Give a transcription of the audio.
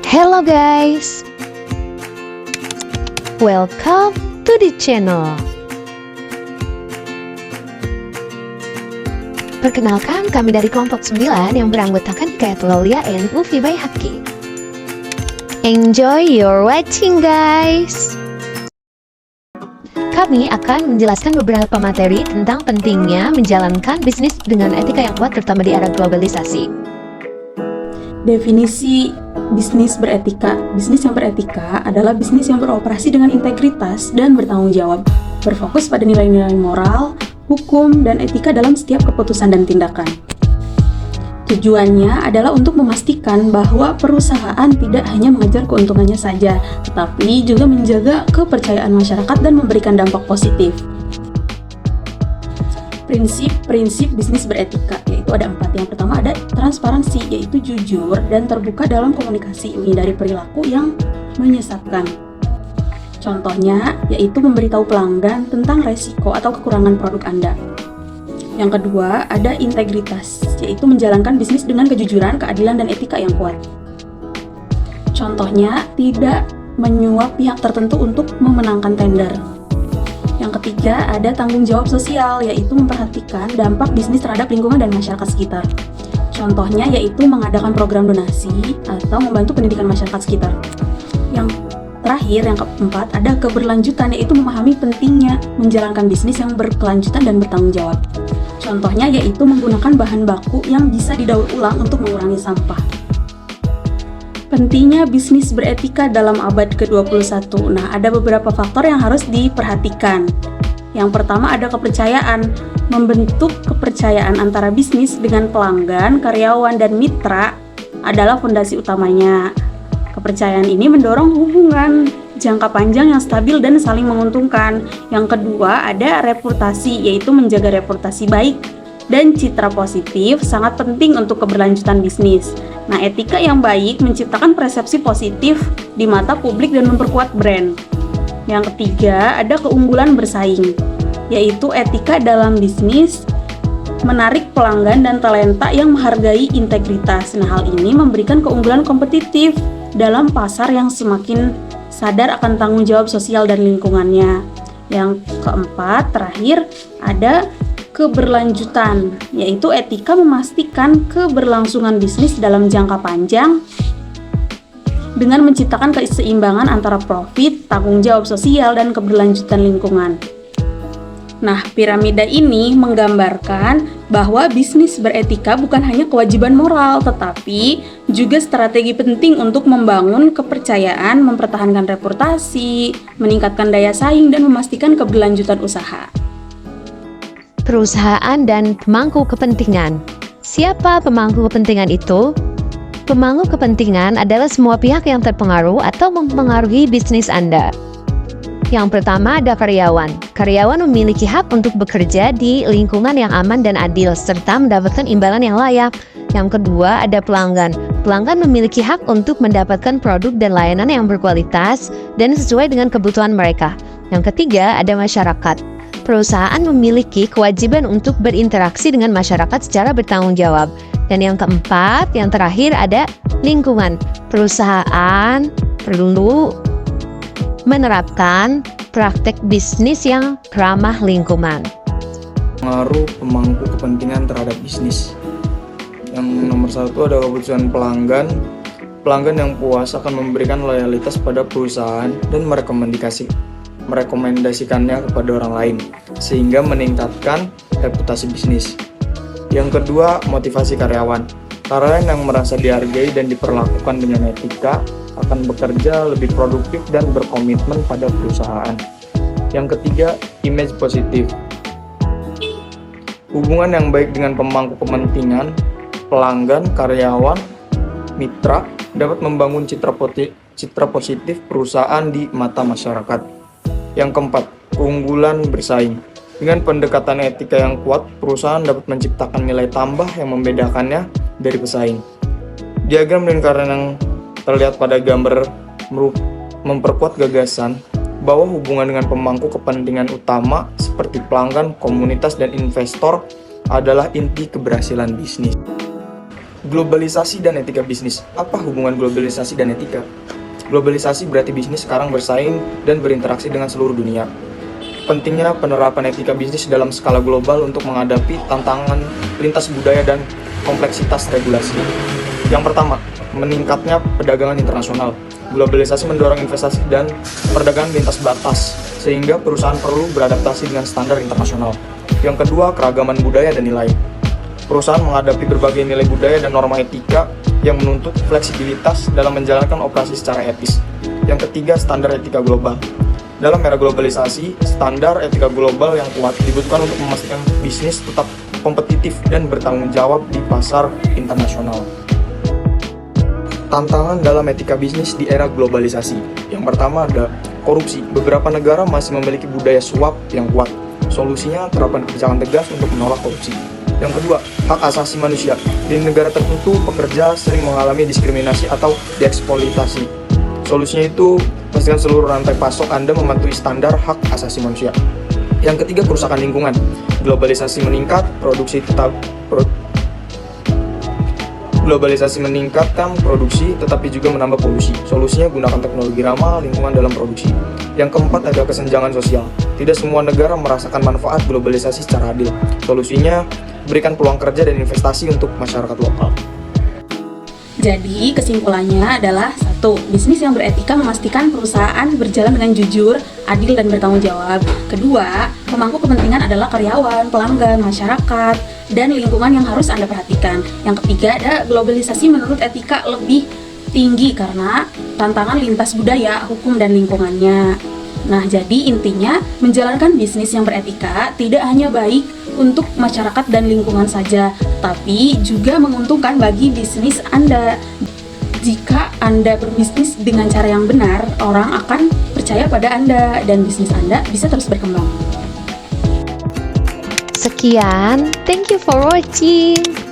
Hello guys, welcome to the channel. Perkenalkan, kami dari kelompok 9 yang beranggotakan Hikayat Aulia and Ufi Baihaqi. Enjoy your watching guys. Kami akan menjelaskan beberapa materi tentang pentingnya menjalankan bisnis dengan etika yang kuat, terutama di era globalisasi. Definisi bisnis beretika. Bisnis yang beretika adalah bisnis yang beroperasi dengan integritas dan bertanggung jawab, berfokus pada nilai-nilai moral, hukum, dan etika dalam setiap keputusan dan tindakan. Tujuannya adalah untuk memastikan bahwa perusahaan tidak hanya mengejar keuntungannya saja, tetapi juga menjaga kepercayaan masyarakat dan memberikan dampak positif. Prinsip-prinsip bisnis beretika, yaitu ada 4. Yang pertama ada transparansi, yaitu jujur dan terbuka dalam komunikasi, menghindari perilaku yang menyesatkan. Contohnya, yaitu memberitahu pelanggan tentang resiko atau kekurangan produk Anda. Yang kedua, ada integritas, yaitu menjalankan bisnis dengan kejujuran, keadilan, dan etika yang kuat. Contohnya, tidak menyuap pihak tertentu untuk memenangkan tender. Yang ketiga, ada tanggung jawab sosial, yaitu memperhatikan dampak bisnis terhadap lingkungan dan masyarakat sekitar. Contohnya, yaitu mengadakan program donasi atau membantu pendidikan masyarakat sekitar. Yang terakhir, yang keempat, ada keberlanjutan, yaitu memahami pentingnya menjalankan bisnis yang berkelanjutan dan bertanggung jawab. Contohnya yaitu menggunakan bahan baku yang bisa didaur ulang untuk mengurangi sampah. Pentingnya bisnis beretika dalam abad ke-21. Nah, ada beberapa faktor yang harus diperhatikan. Yang pertama ada kepercayaan. Membentuk kepercayaan antara bisnis dengan pelanggan, karyawan, dan mitra adalah fondasi utamanya. Kepercayaan ini mendorong hubungan jangka panjang yang stabil dan saling menguntungkan. Yang kedua, ada reputasi, yaitu menjaga reputasi baik dan citra positif sangat penting untuk keberlanjutan bisnis. Nah, etika yang baik menciptakan persepsi positif di mata publik dan memperkuat brand. Yang ketiga, ada keunggulan bersaing, yaitu etika dalam bisnis menarik pelanggan dan talenta yang menghargai integritas. Nah, hal ini memberikan keunggulan kompetitif dalam pasar yang semakin sadar akan tanggung jawab sosial dan lingkungannya. Yang keempat, terakhir, ada keberlanjutan, yaitu etika memastikan keberlangsungan bisnis dalam jangka panjang dengan menciptakan keseimbangan antara profit, tanggung jawab sosial, dan keberlanjutan lingkungan. Nah, piramida ini menggambarkan bahwa bisnis beretika bukan hanya kewajiban moral, tetapi juga strategi penting untuk membangun kepercayaan, mempertahankan reputasi, meningkatkan daya saing, dan memastikan keberlanjutan usaha. Perusahaan dan pemangku kepentingan. Siapa pemangku kepentingan itu? Pemangku kepentingan adalah semua pihak yang terpengaruh atau mempengaruhi bisnis Anda. Yang pertama ada karyawan. Karyawan memiliki hak untuk bekerja di lingkungan yang aman dan adil, serta mendapatkan imbalan yang layak. Yang kedua ada pelanggan. Pelanggan memiliki hak untuk mendapatkan produk dan layanan yang berkualitas dan sesuai dengan kebutuhan mereka. Yang ketiga ada masyarakat. Perusahaan memiliki kewajiban untuk berinteraksi dengan masyarakat secara bertanggung jawab. Dan yang keempat, yang terakhir ada lingkungan. Perusahaan perlu menerapkan praktek bisnis yang ramah lingkungan. Pengaruh pemangku kepentingan terhadap bisnis. Yang nomor 1 ada kebutuhan pelanggan. Pelanggan yang puas akan memberikan loyalitas pada perusahaan dan merekomendasikannya kepada orang lain, sehingga meningkatkan reputasi bisnis. Yang kedua, motivasi karyawan. Karyawan yang merasa dihargai dan diperlakukan dengan etika akan bekerja lebih produktif dan berkomitmen pada perusahaan. Yang ketiga, image positif. Hubungan yang baik dengan pemangku kepentingan, pelanggan, karyawan, mitra dapat membangun citra positif perusahaan di mata masyarakat. Yang keempat, keunggulan bersaing. Dengan pendekatan etika yang kuat, perusahaan dapat menciptakan nilai tambah yang membedakannya dari pesaing. Diagram lingkaran yang terlihat pada gambar memperkuat gagasan bahwa hubungan dengan pemangku kepentingan utama seperti pelanggan, komunitas, dan investor adalah inti keberhasilan bisnis. Globalisasi dan etika bisnis. Apa hubungan globalisasi dan etika? Globalisasi berarti bisnis sekarang bersaing dan berinteraksi dengan seluruh dunia. Pentingnya penerapan etika bisnis dalam skala global untuk menghadapi tantangan lintas budaya dan kompleksitas regulasi. Yang pertama, meningkatnya perdagangan internasional. Globalisasi mendorong investasi dan perdagangan lintas batas, sehingga perusahaan perlu beradaptasi dengan standar internasional. Yang kedua, keragaman budaya dan nilai. Perusahaan menghadapi berbagai nilai budaya dan norma etika yang menuntut fleksibilitas dalam menjalankan operasi secara etis. Yang ketiga, standar etika global. Dalam era globalisasi, standar etika global yang kuat dibutuhkan untuk memastikan bisnis tetap kompetitif dan bertanggung jawab di pasar internasional. Tantangan dalam etika bisnis di era globalisasi. Yang pertama ada korupsi. Beberapa negara masih memiliki budaya suap yang kuat. Solusinya terapkan kebijakan tegas untuk menolak korupsi. Yang kedua, hak asasi manusia. Di negara tertentu, pekerja sering mengalami diskriminasi atau dieksploitasi. Solusinya itu, pastikan seluruh rantai pasok Anda mematuhi standar hak asasi manusia. Yang ketiga, kerusakan lingkungan. Globalisasi meningkat, Globalisasi meningkatkan produksi tetapi juga menambah polusi. Solusinya gunakan teknologi ramah lingkungan dalam produksi. Yang keempat ada kesenjangan sosial. Tidak semua negara merasakan manfaat globalisasi secara adil. Solusinya berikan peluang kerja dan investasi untuk masyarakat lokal. Jadi, kesimpulannya adalah 1. Bisnis yang beretika memastikan perusahaan berjalan dengan jujur, adil, dan bertanggung jawab. Kedua, pemangku kepentingan adalah karyawan, pelanggan, masyarakat, dan lingkungan yang harus Anda perhatikan. Yang ketiga, ada globalisasi menurut etika lebih tinggi karena tantangan lintas budaya, hukum, dan lingkungannya. Nah, jadi intinya menjalankan bisnis yang beretika tidak hanya baik untuk masyarakat dan lingkungan saja, tapi juga menguntungkan bagi bisnis Anda. Jika Anda berbisnis dengan cara yang benar, orang akan percaya pada Anda dan bisnis Anda bisa terus berkembang. Sekian, thank you for watching.